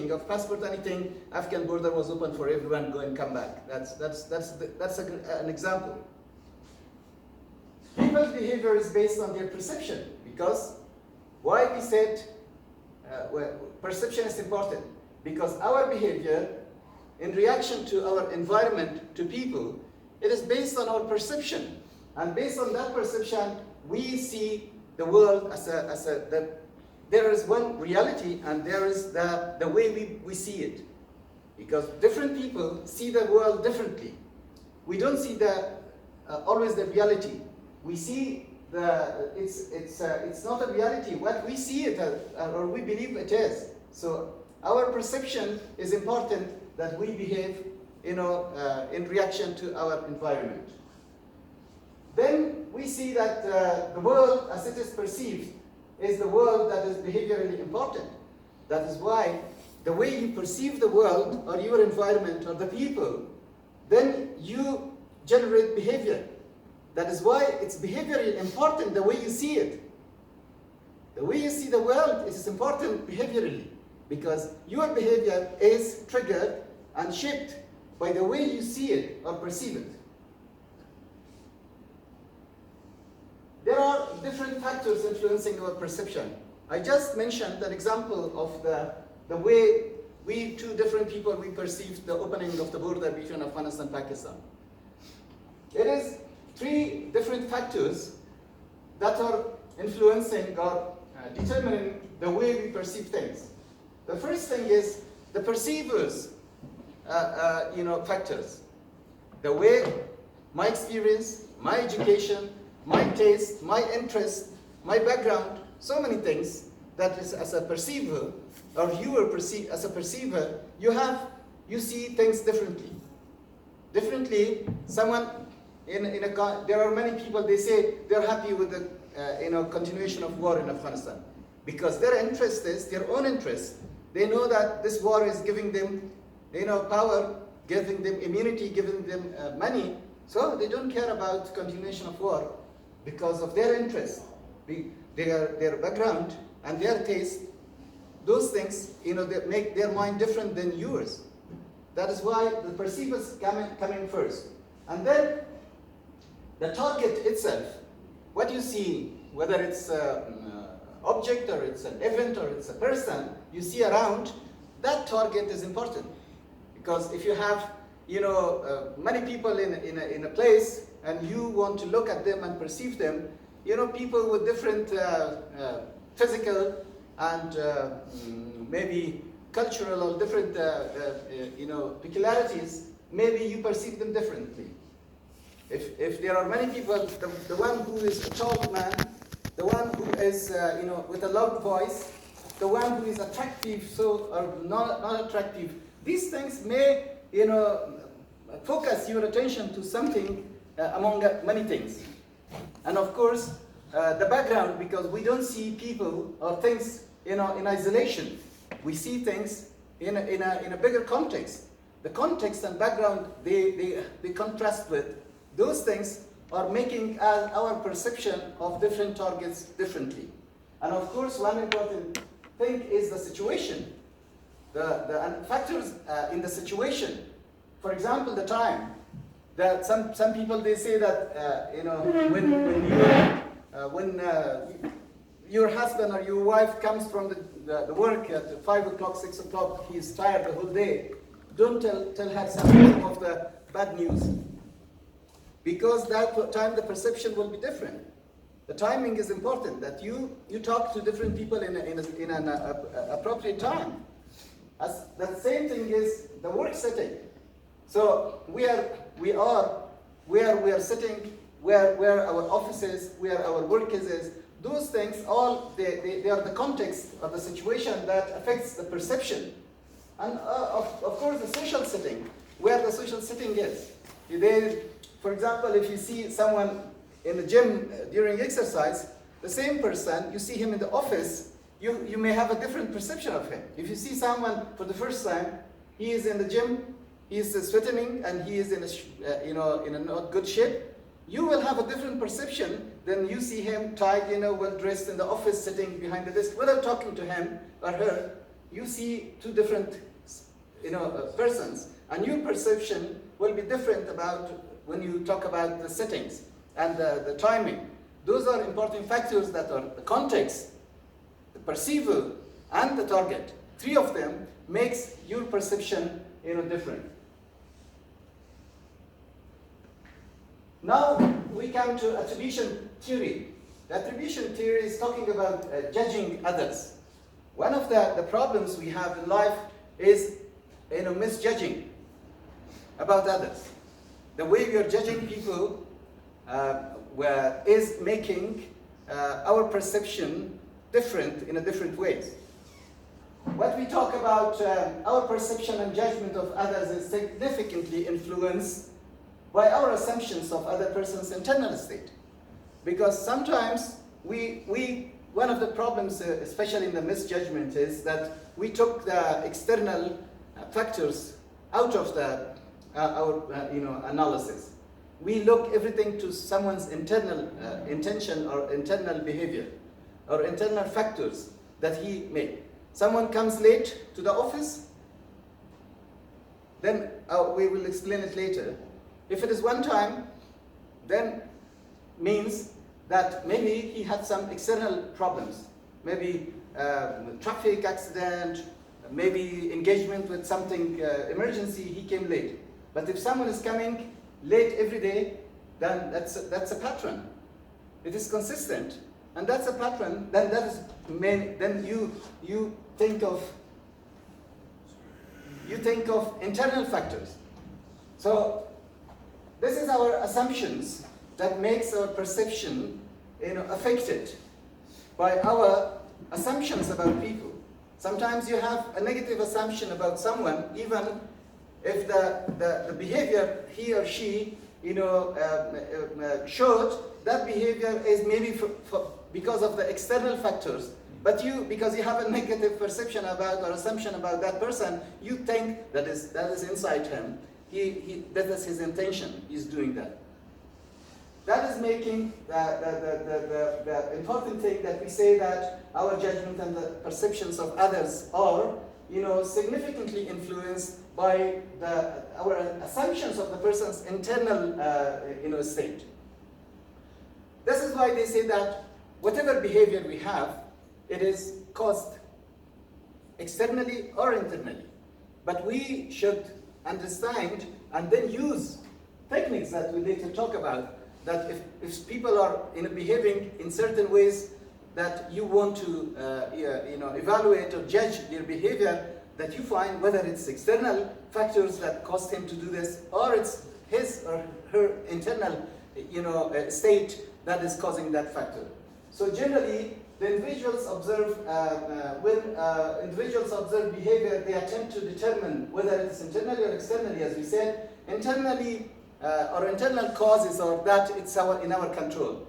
checking of passport, anything. Afghan border was open for everyone, go and come back. That's an example. People's behavior is based on their perception, because why we said perception is important, because our behavior in reaction to our environment, to people, it is based on our perception, and based on that perception, we see the world as there is one reality, and there is the way we see it, because different people see the world differently. We don't see always the reality. We see it's not a reality what we see it as, or we believe it is. So our perception is important, that we behave, in reaction to our environment. Then we see that the world as it is perceived is the world that is behaviorally important. That is why the way you perceive the world or your environment or the people, then you generate behavior. That is why it's behaviorally important the way you see it. The way you see the world is important behaviorally, because your behavior is triggered and shaped by the way you see it or perceive it. There are different factors influencing our perception. I just mentioned an example of the way two different people, we perceived the opening of the border between Afghanistan and Pakistan. It is three different factors that are influencing or determining the way we perceive things. The first thing is the perceivers, factors. The way, my experience, my education, my taste, my interest, my background, so many things that is as a perceiver, or you are as a perceiver, you see things differently. Differently, someone there are many people, they say they're happy with the continuation of war in Afghanistan, because their interest is their own interest. They know that this war is giving them power, giving them immunity, giving them money, so they don't care about continuation of war because of their interest, their background and their taste. Those things, they make their mind different than yours. That is why the perceivers come in first. And then the target itself, what you see, whether it's an object or it's an event or it's a person you see around, that target is important. Because if you have many people in a place and you want to look at them and perceive them, people with different physical and maybe cultural or different peculiarities, maybe you perceive them differently. If there are many people, the one who is a tall man, the one who is with a loud voice, the one who is attractive, or not attractive, these things may focus your attention to something among many things. And of course, the background, because we don't see people or things in isolation. We see things in a bigger context. The context and background they contrast with. Those things are making our perception of different targets differently. And of course, one important thing is the situation. The factors in the situation. For example, the time. That some people, they say that when your husband or your wife comes from the work at 5 o'clock, 6 o'clock, he is tired the whole day, don't tell her some of the bad news. Because that time the perception will be different. The timing is important, that you talk to different people in an appropriate time. The same thing is the work setting. So we are where we are sitting, where our office is, where our work is. Those things, all they are the context of the situation that affects the perception. And of course the social setting, where the social setting is. For example, if you see someone in the gym during exercise, the same person, you see him in the office, you may have a different perception of him. If you see someone for the first time, he is in the gym, he is sweating, and he is in a not good shape, you will have a different perception than you see him tied, well dressed in the office, sitting behind the desk, without talking to him or her. you see two different persons, and your perception will be different about when you talk about the settings and the timing. Those are important factors that are the context, the perceiver, and the target. Three of them makes your perception different. Now we come to attribution theory. The attribution theory is talking about judging others. One of the problems we have in life is misjudging about others. The way we are judging people is making our perception different in a different ways. What we talk about, our perception and judgment of others is significantly influenced by our assumptions of other person's internal state. Because sometimes one of the problems, especially in the misjudgment, is that we took the external factors out of our analysis. We look everything to someone's internal intention or internal behavior or internal factors that he made. Someone comes late to the office, then we will explain it later. If it is one time, then means that maybe he had some external problems. Maybe traffic accident, maybe engagement with something, emergency, he came late. But if someone is coming late every day, then that's a pattern. It is consistent. And that's a pattern, then you think of internal factors. So this is our assumptions that makes our perception affected by our assumptions about people. Sometimes you have a negative assumption about someone, even if the behavior he or she showed, that behavior is maybe because of the external factors. But because you have a negative perception about or assumption about that person, you think that is inside him. That is his intention. He's doing that. That is making the important thing that we say that our judgment and the perceptions of others are, significantly influenced by our assumptions of the person's internal, state. This is why they say that whatever behavior we have, it is caused externally or internally. But we should understand and then use techniques that we later talk about, that if people are behaving in certain ways that you want to evaluate or judge their behavior, that you find whether it's external factors that caused him to do this, or it's his or her internal state that is causing that factor. So generally, the individuals observe, when individuals observe behavior, they attempt to determine whether it's internally or externally, as we said. Internally, or internal causes, or that it's in our control.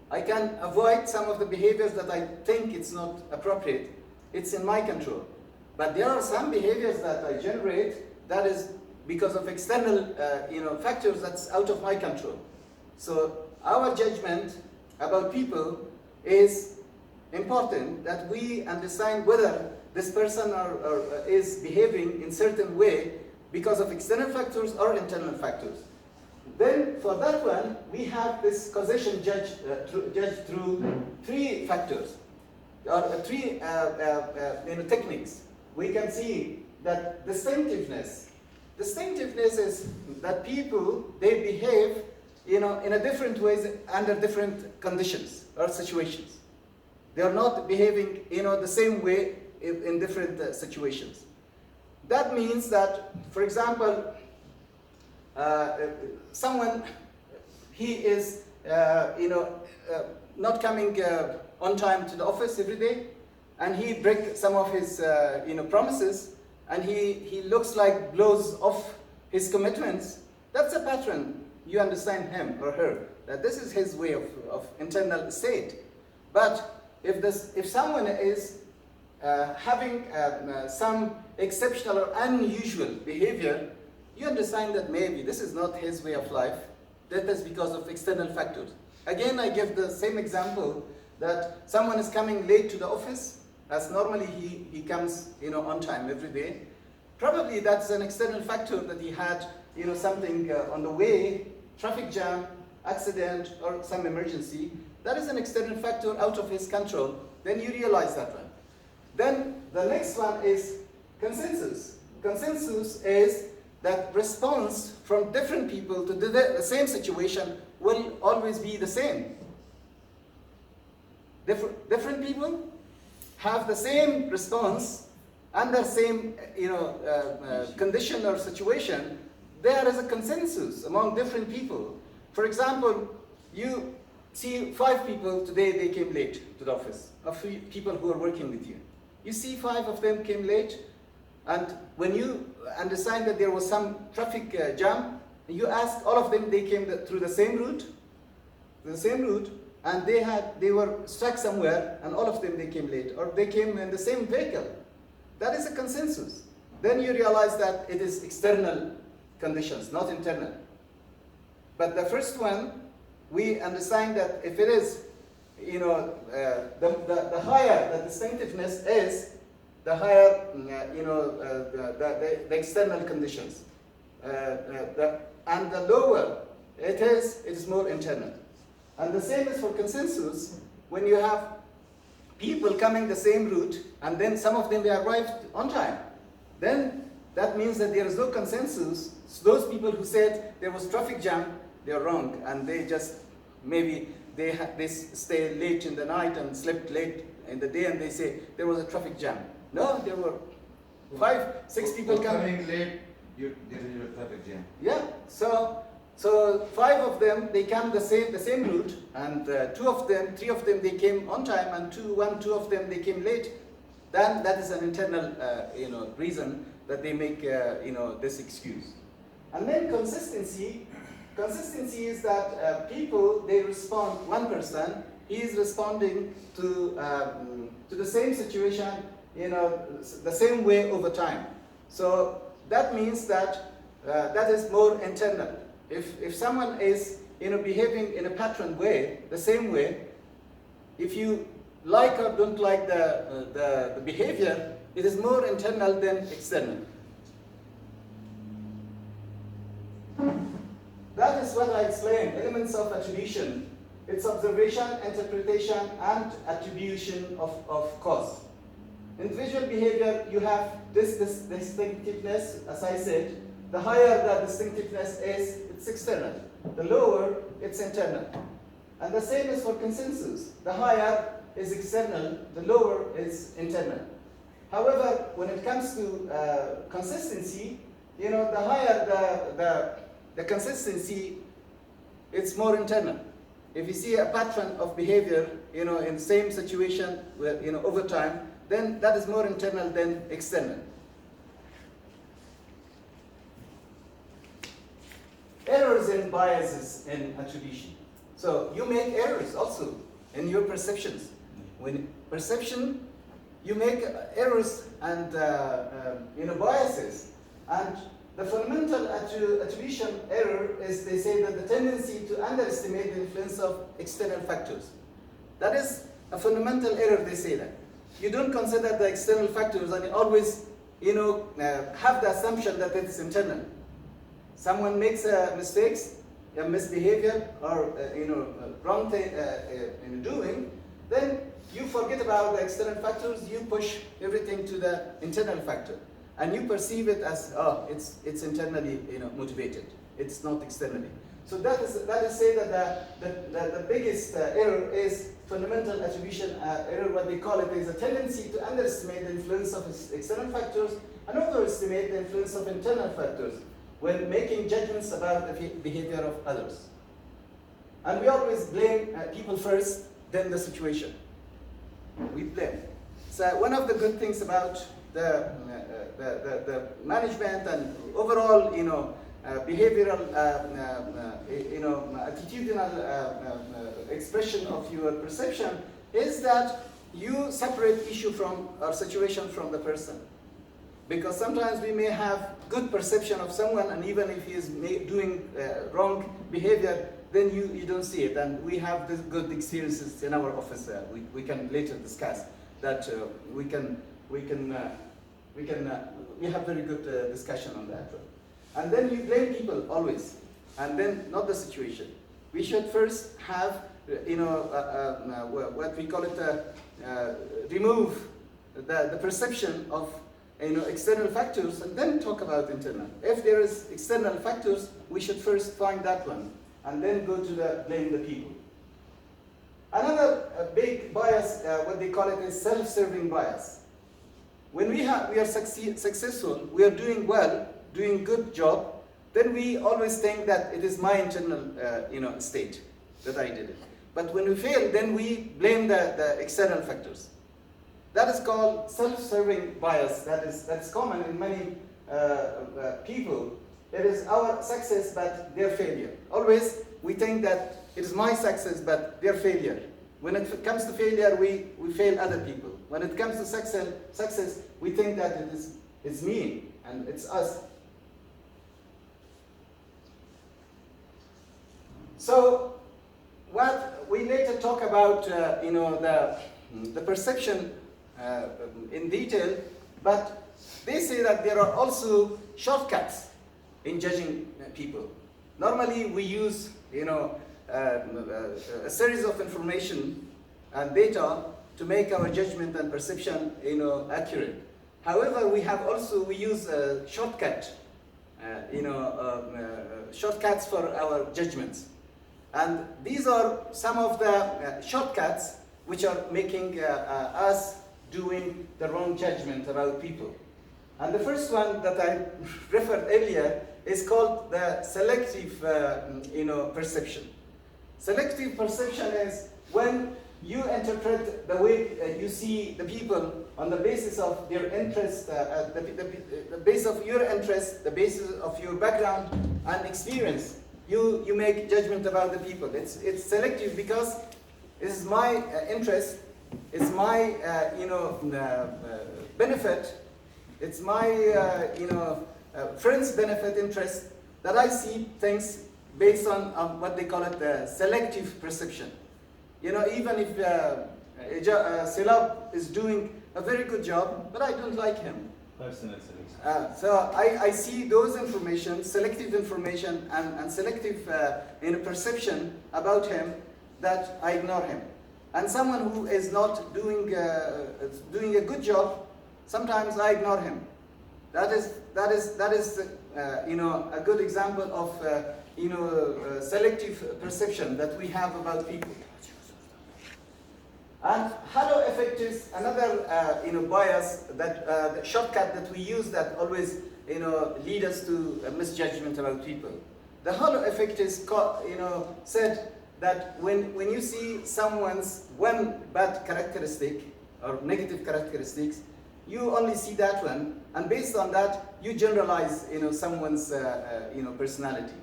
I can avoid some of the behaviors that I think it's not appropriate. It's in my control. But there are some behaviors that I generate that is because of external factors that's out of my control. So our judgment about people is important, that we understand whether this person is behaving in certain way because of external factors or internal factors. Then for that one, we have this causation judged through three factors, or three techniques. We can see that distinctiveness is that people, they behave in a different ways under different conditions or situations. They are not behaving the same way in different situations. That means that, for example, someone, he is not coming on time to the office every day, and he breaks some of his promises, and he looks like blows off his commitments. That's a pattern. You understand him or her, that this is his way of internal state. But if someone is having some exceptional or unusual behavior, you understand that maybe this is not his way of life. That is because of external factors. Again, I give the same example, that someone is coming late to the office, as normally he comes, on time every day. Probably that's an external factor that he had, something on the way, traffic jam, accident, or some emergency. That is an external factor out of his control. Then you realize that one. Then the next one is consensus. Consensus is that response from different people to the same situation will always be the same. Different people have the same response under same condition or situation. There is a consensus among different people. For example, you see 5 people today, they came late to the office, of people who are working with you. You see 5 of them came late, and when you understand that there was some traffic jam, you ask all of them, they came through the same route, and they were stuck somewhere, and all of them, they came late, or they came in the same vehicle. That is a consensus. Then you realize that it is external conditions, not internal. But the first one, we understand that if it is, the higher the distinctiveness is, the higher, the external conditions. And the lower it is more internal. And the same is for consensus. When you have people coming the same route, and then some of them, they arrived on time, then that means that there is no consensus. So those people who said there was traffic jam, they are wrong, and they just, maybe they stay late in the night and slept late in the day, and they say there was a traffic jam. No, there were 5, 6 people coming late. There is a traffic jam. Yeah, so 5 of them, they come the same route, and 3 of them, they came on time, and 2 of them, they came late. Then that is an internal, reason that they make, this excuse. And then consistency is that people, they respond. One person, he is responding to the same situation, the same way over time. So that means that that is more internal. If someone is behaving in a pattern way, the same way, if you like or don't like the behavior, it is more internal than external. That is what I explained, elements of attribution. It's observation, interpretation, and attribution of cause. Individual behavior, you have this distinctiveness, as I said. The higher the distinctiveness is, it's external. The lower, it's internal. And the same is for consensus. The higher is external, the lower is internal. However, when it comes to consistency, the higher the consistency, it's more internal. If you see a pattern of behavior, in the same situation, over time, then that is more internal than external. Errors and biases in attribution. So you make errors also in your perceptions. When perception, you make errors and biases. And the fundamental attribution error is, they say, that the tendency to underestimate the influence of external factors. That is a fundamental error, they say that. You don't consider the external factors, and you always, have the assumption that it's internal. Someone makes mistakes, a misbehavior, or wrong thing in doing, then you forget about the external factors. You push everything to the internal factor, and you perceive it as, it's internally motivated. It's not externally. So that is say that the biggest error is fundamental attribution error. What they call it is a tendency to underestimate the influence of external factors and overestimate the influence of internal factors when making judgments about the behavior of others. And we always blame people first, then the situation. We blame. So one of the good things about the management and overall, behavioral, attitudinal expression of your perception is that you separate issue from or situation from the person. Because sometimes we may have good perception of someone, and even if he is doing wrong behavior, then you don't see it. And we have this good experiences in our office. We can later discuss that we have very good discussion on that one. And then you blame people always, and then not the situation. We should first have, what we call it, remove the perception of external factors, and then talk about internal. If there is external factors, we should first find that one, and then go to blame the people. Another big bias, what they call it, is self-serving bias. When we are successful, we are doing well, doing good job, then we always think that it is my internal state that I did it. But when we fail, then we blame the external factors. That is called self-serving bias. That's common in many people. It is our success but their failure. Always we think that it is my success but their failure. When it comes to failure, we fail other people. When it comes to success, we think that it's me and it's us. So what we later talk about, the perception in detail, but they say that there are also shortcuts in judging people. Normally we use a series of information and data to make our judgment and perception accurate. However, we use a shortcut, shortcuts for our judgments. And these are some of the shortcuts which are making us doing the wrong judgment about people. And the first one that I referred earlier is called the selective perception. Selective perception is when you interpret the way you see the people on the basis of their interest, the basis of your interest, the basis of your background and experience. You make judgment about the people. It's selective because it's my interest, it's my benefit, it's my friend's benefit interest that I see things based on what they call it selective perception. Even if Silab is doing a very good job, but I don't like him. Personal selection. So I see those information, selective information and selective perception about him that I ignore him. And someone who is not doing a good job, sometimes I ignore him. That is a good example of selective perception that we have about people. And halo effect is another bias that the shortcut that we use that always lead us to a misjudgment about people. The halo effect is said that when you see someone's one bad characteristic or negative characteristics, you only see that one, and based on that you generalize someone's personality.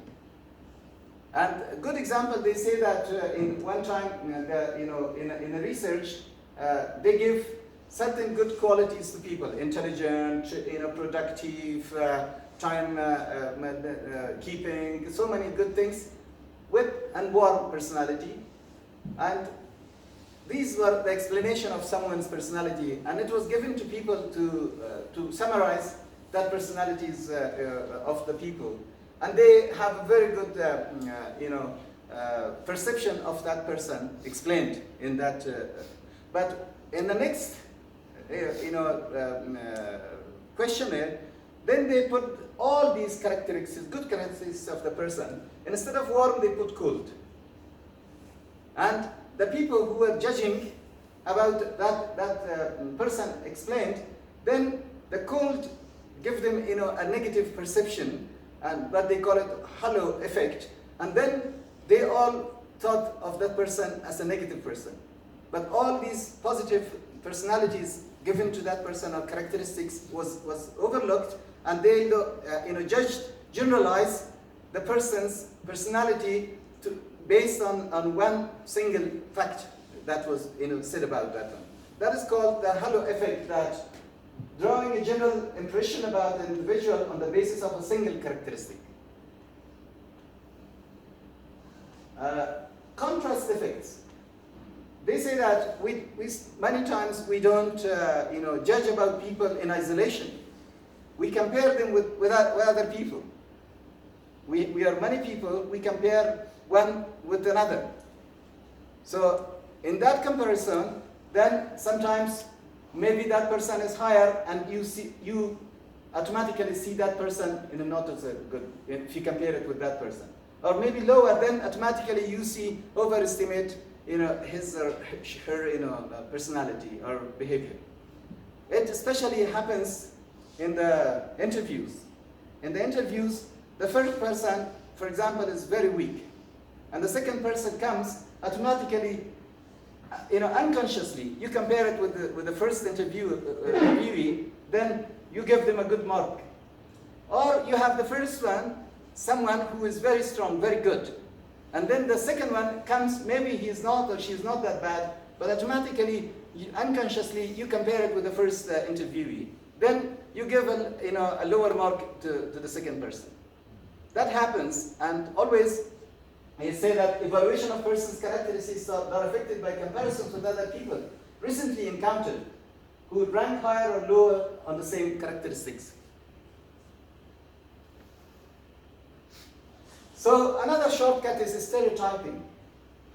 And a good example, they say that in one time, in a research, they give certain good qualities to people: intelligent, productive, time keeping, so many good things, and warm personality. And these were the explanation of someone's personality, and it was given to people to summarize that personalities of the people. And they have a very good, perception of that person explained in that. But in the next, questionnaire, then they put all these characteristics, good characteristics of the person. Instead of warm, they put cold. And the people who were judging about that person explained, then the cold give them, a negative perception. And what they call it halo effect, and then they all thought of that person as a negative person. But all these positive personalities given to that person or characteristics was overlooked, and they generalized the person's personality based on one single fact that was said about that one. That is called the halo effect, that drawing a general impression about the individual on the basis of a single characteristic. Contrast effects. they say that many times we don't judge about people in isolation. We compare them with other people. We are many people, we compare one with another. So in that comparison, then sometimes maybe that person is higher, and you automatically see that person not as a good if you compare it with that person. Or maybe lower, then automatically you overestimate his or her personality or behavior. It especially happens in the interviews. In the interviews, the first person, for example, is very weak, and the second person comes automatically, unconsciously. You compare it with the first interviewee, then you give them a good mark. Or you have the first one, someone who is very strong, very good. And then the second one comes, maybe he's not or she's not that bad, but automatically, unconsciously, you compare it with the first interviewee. Then you give a lower mark to the second person. That happens, and always I say that evaluation of persons' characteristics are affected by comparisons with other people recently encountered who would rank higher or lower on the same characteristics. So another shortcut is stereotyping.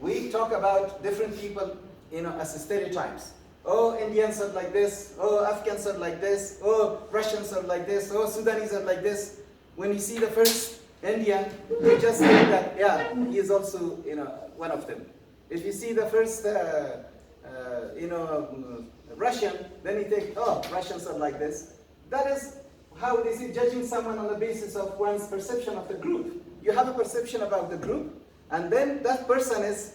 We talk about different people, as stereotypes. Oh, Indians are like this. Oh, Afghans are like this. Oh, Russians are like this. Oh, Sudanese are like this. When you see the first Indian, you just think that, yeah, he is also, one of them. If you see the first, Russian, then you think, oh, Russians are like this. That is how they see judging someone on the basis of one's perception of the group. You have a perception about the group, and then that person is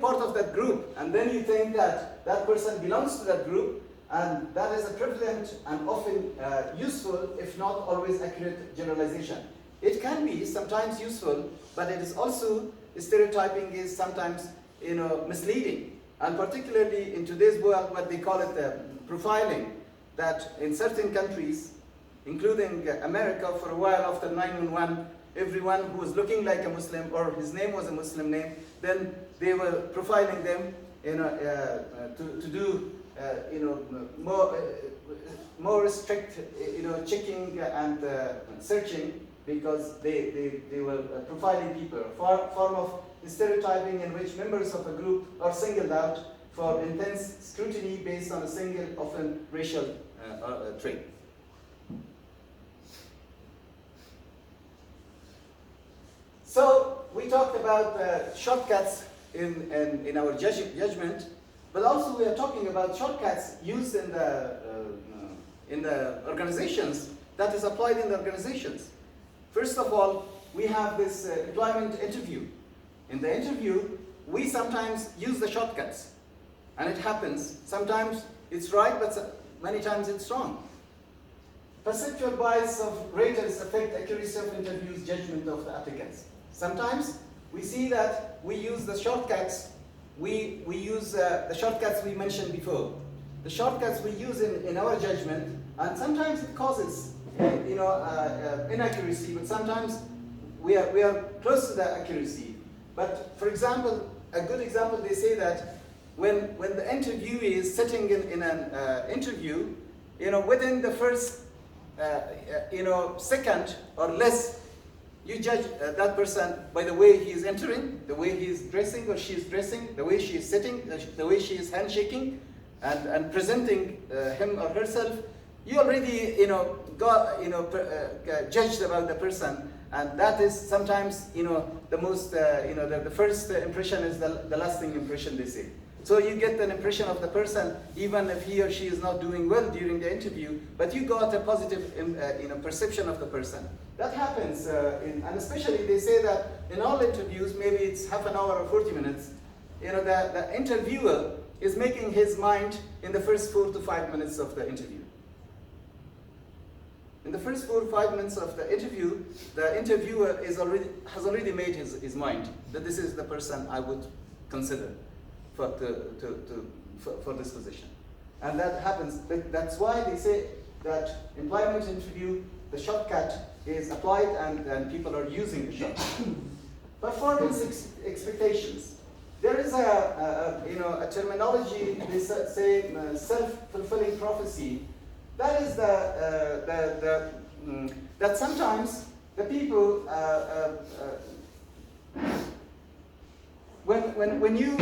part of that group, and then you think that that person belongs to that group, and that is a prevalent and often useful, if not always accurate, generalization. It can be sometimes useful, but it is also, stereotyping is sometimes misleading, and particularly in today's world, what they call it profiling, that in certain countries, including America, for a while after 9/11, everyone who was looking like a Muslim or his name was a Muslim name, then they were profiling them to do more strict checking and searching, because they were profiling people, a form of stereotyping in which members of a group are singled out for intense scrutiny based on a single, often racial trait. So we talked about shortcuts in our judgment, but also we are talking about shortcuts used in the organizations, that is applied in the organizations. First of all, we have this employment interview. In the interview, we sometimes use the shortcuts, and it happens. Sometimes it's right, but many times it's wrong. Perceptual bias of raters affect accuracy of interviews, judgment of the applicants. Sometimes we see that we use the shortcuts. We use the shortcuts we mentioned before. The shortcuts we use in our judgment, and sometimes it causes inaccuracy, but sometimes we are close to the accuracy. But for example, a good example, they say that when the interviewee is sitting in an interview, within the first second or less, you judge that person by the way he is entering, the way he is dressing or she is dressing, the way she is sitting, the way she is handshaking, and presenting him or herself. You already judged about the person, and that is sometimes the most the first impression is the lasting impression, they say. So you get an impression of the person even if he or she is not doing well during the interview, but you got a positive perception of the person. That happens, and especially they say that in all interviews, maybe it's half an hour or 40 minutes, the interviewer is making his mind in the first 4 to 5 minutes of the interview. In the first 4 or 5 minutes of the interview, the interviewer has already made his mind that this is the person I would consider for this position. And that happens. That's why they say that employment interview, the shortcut is applied, and people are using the shortcut. Performance expectations. there is a terminology, they say self-fulfilling prophecy. That is that sometimes the people, when you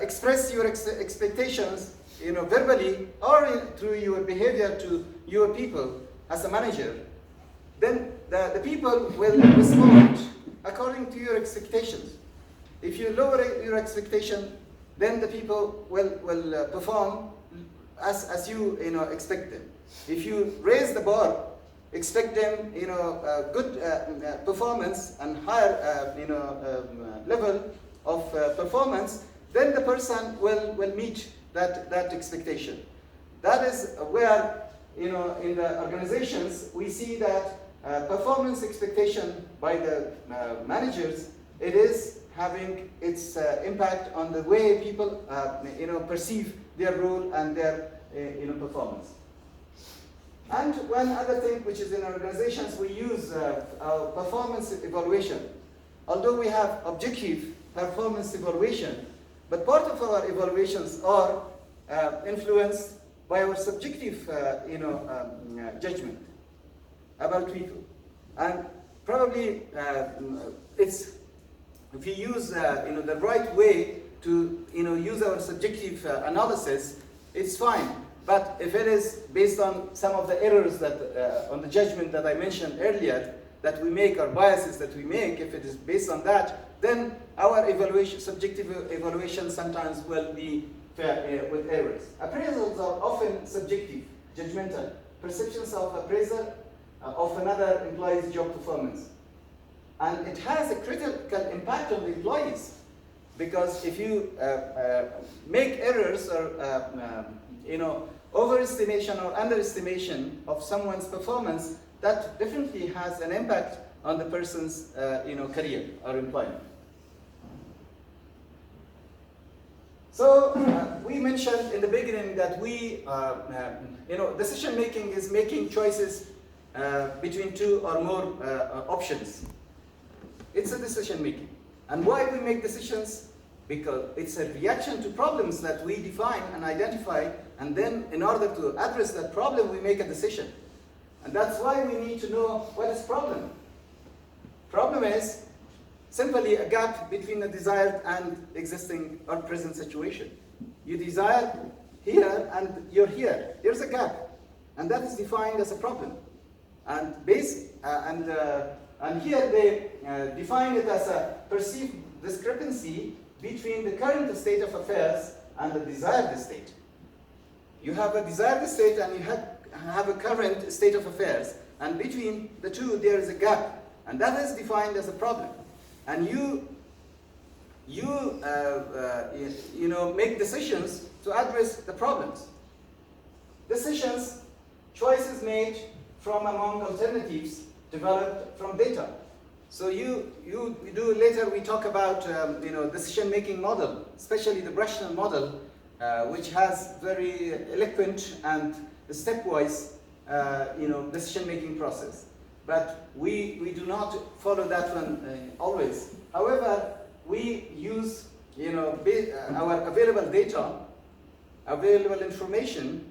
express your expectations, verbally or through your behavior to your people as a manager, then the people will respond according to your expectations. If you lower your expectation, then the people will perform as you expect them. If you raise the bar, expect them good performance and higher level of performance, then the person will meet that expectation. That is where in the organizations we see that performance expectation by the managers, it is having its impact on the way people perceive their role and their performance. And one other thing which is in organizations, we use our performance evaluation. Although we have objective performance evaluation, but part of our evaluations are influenced by our subjective judgment about people. And probably it's, if you use the right way to use our subjective analysis, it's fine. But if it is based on some of the errors that on the judgment that I mentioned earlier that we make, or biases that we make, if it is based on that, then our evaluation, subjective evaluation, sometimes will be with errors. Appraisals are often subjective, judgmental. Perceptions of appraiser of another employee's job performance. And it has a critical impact on the employees, because if you make errors or overestimation or underestimation of someone's performance, that definitely has an impact on the person's career or employment. So we mentioned in the beginning that we, decision making is making choices between two or more options. It's a decision making. And why we make decisions? Because it's a reaction to problems that we define and identify, and then in order to address that problem, we make a decision. And that's why we need to know what is problem. Problem is simply a gap between the desired and existing or present situation. You desire here and you're here. There's a gap, and that is defined as a problem. And and here they define it as a perceived discrepancy between the current state of affairs and the desired state. You have a desired state and you have a current state of affairs, and between the two there is a gap, and that is defined as a problem. And you make decisions to address the problems. Decisions, choices made from among alternatives developed from data. So you do later we talk about decision-making model, especially the Breshner model, which has very eloquent and stepwise decision-making process. But we do not follow that one always. However, we use our available data, available information.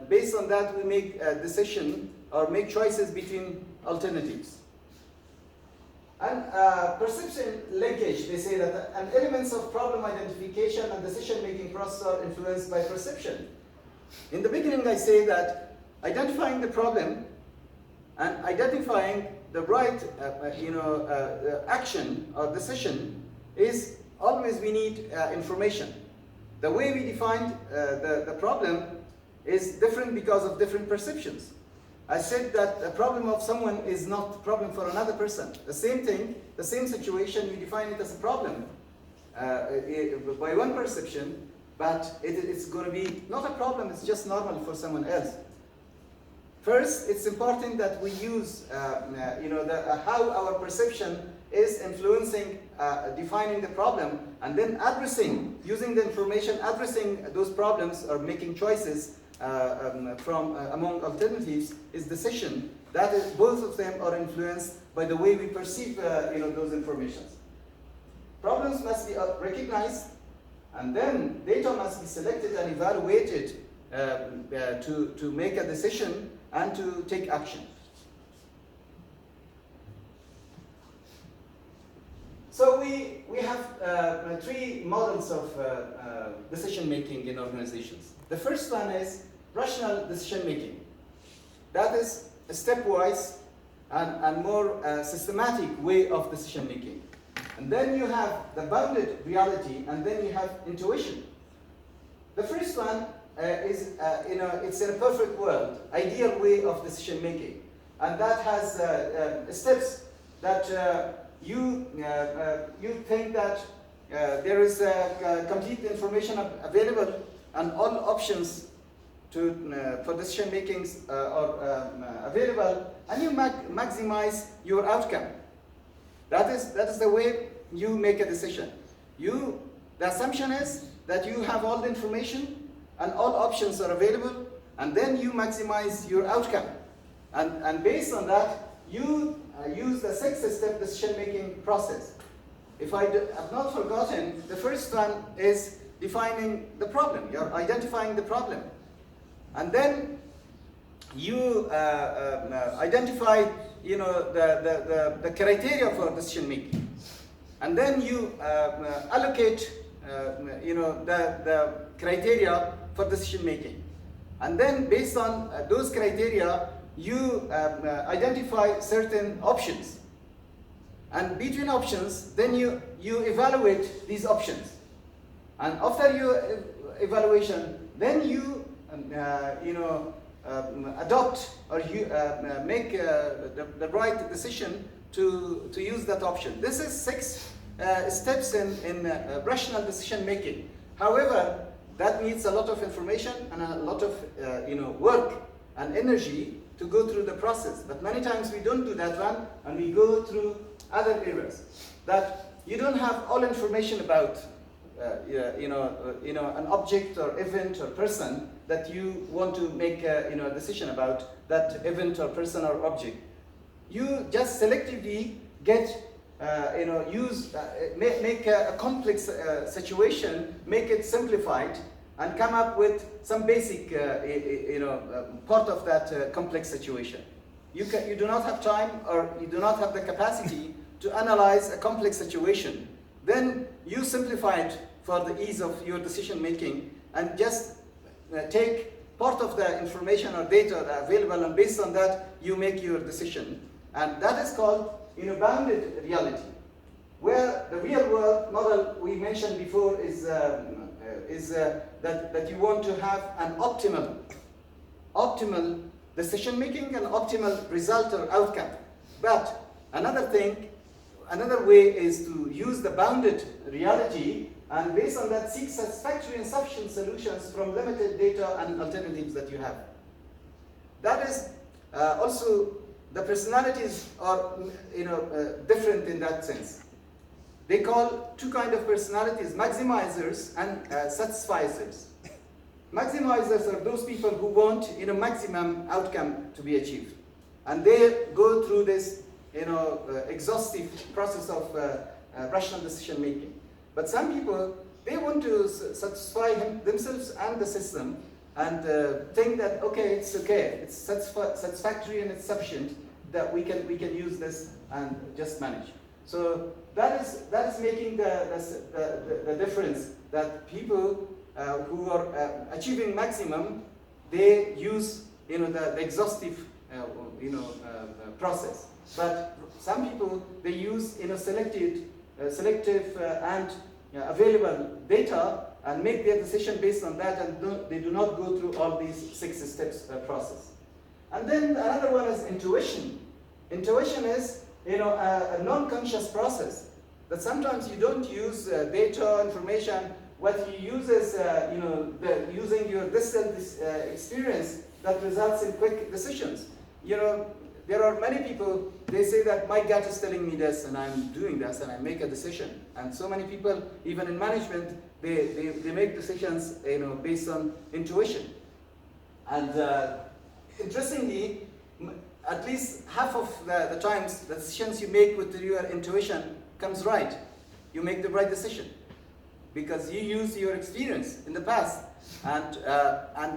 Based on that, we make a decision or make choices between alternatives. And perception linkage, they say that elements of problem identification and decision-making process are influenced by perception. In the beginning, I say that identifying the problem and identifying the right action or decision is always we need information. The way we define the problem is different because of different perceptions. I said that the problem of someone is not a problem for another person. The same thing, the same situation, we define it as a problem by one perception, but it's going to be not a problem, it's just normal for someone else. First, it's important that we use how our perception is influencing defining the problem, and then addressing, using the information, addressing those problems or making choices from among alternatives is decision. That is, both of them are influenced by the way we perceive those informations. Problems must be recognized, and then data must be selected and evaluated to make a decision and to take action. So we have three models of decision making in organizations. The first one is rational decision making. That is a stepwise and more systematic way of decision making. And then you have the bounded reality, and then you have intuition. The first one is, it's in a perfect world, ideal way of decision making. And that has steps that you think that there is complete information available and all options for decision makings are available, and you maximize your outcome. That is the way you make a decision. The assumption is that you have all the information and all options are available, and then you maximize your outcome. And based on that, you use the 6-step decision-making process. If I have not forgotten, the first one is defining the problem. You're identifying the problem. And then you identify the criteria for decision making. And then you allocate the criteria for decision making. And then based on those criteria, you identify certain options. And between options, then you evaluate these options. And after your evaluation, then you adopt or you make the right decision to use that option. This is 6 steps in rational decision making. However, that needs a lot of information and a lot of work and energy to go through the process. But many times we don't do that one, and we go through other areas that you don't have all information about an object or event or person that you want to make a decision about that event or person or object. You just selectively get make a complex situation, make it simplified, and come up with some basic part of that complex situation. You do not have time, or you do not have the capacity to analyze a complex situation. Then you simplify it for the ease of your decision making, and just take part of the information or data that are available, and based on that you make your decision. And that is called bounded reality, where the real world model we mentioned before is that you want to have an optimal decision making and optimal result or outcome. But another way is to use the bounded reality, and based on that seek satisfactory and sufficient solutions from limited data and alternatives that you have. That is also, the personalities are different in that sense. They call 2 kinds of personalities: maximizers and satisficers. Maximizers are those people who want maximum outcome to be achieved, and they go through this exhaustive process of rational decision making. But some people, they want to satisfy themselves and the system, and think that it's satisfactory and it's sufficient, that we can use this and just manage. So that is making the difference, that people who are achieving maximum, they use the exhaustive process. But some people, they use selective and available data and make their decision based on that, and they do not go through all these 6 steps process. And then another one is intuition. Intuition is a non-conscious process, that sometimes you don't use data information. What you use is using your distilled experience that results in quick decisions. There are many people, they say that my gut is telling me this, and I'm doing this, and I make a decision. And so many people, even in management, they make decisions based on intuition. And interestingly, at least half of the times, the decisions you make with your intuition comes right. you make the right decision. Because you use your experience in the past. And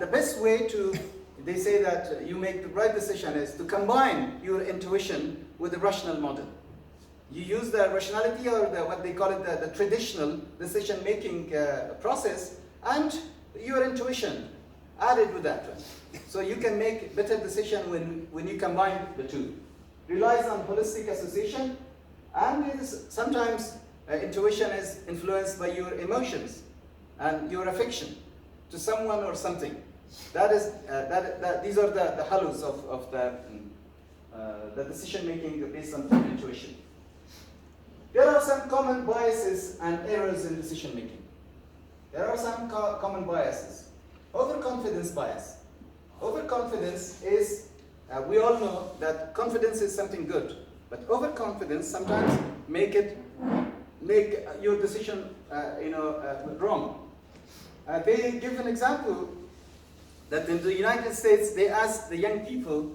the best way to, they say that you make the right decision is to combine your intuition with the rational model. You use the rationality or what they call it, the traditional decision-making process, and your intuition added with that one. So you can make better decision when you combine the two. Relies on holistic association, and it is sometimes intuition is influenced by your emotions and your affection to someone or something. That is these are the halos of the decision making based on intuition. There are some common biases and errors in decision making. There are some common biases. Overconfidence bias. Overconfidence is, we all know that confidence is something good, but overconfidence sometimes make your decision wrong. They give an example that in the United States they asked the young people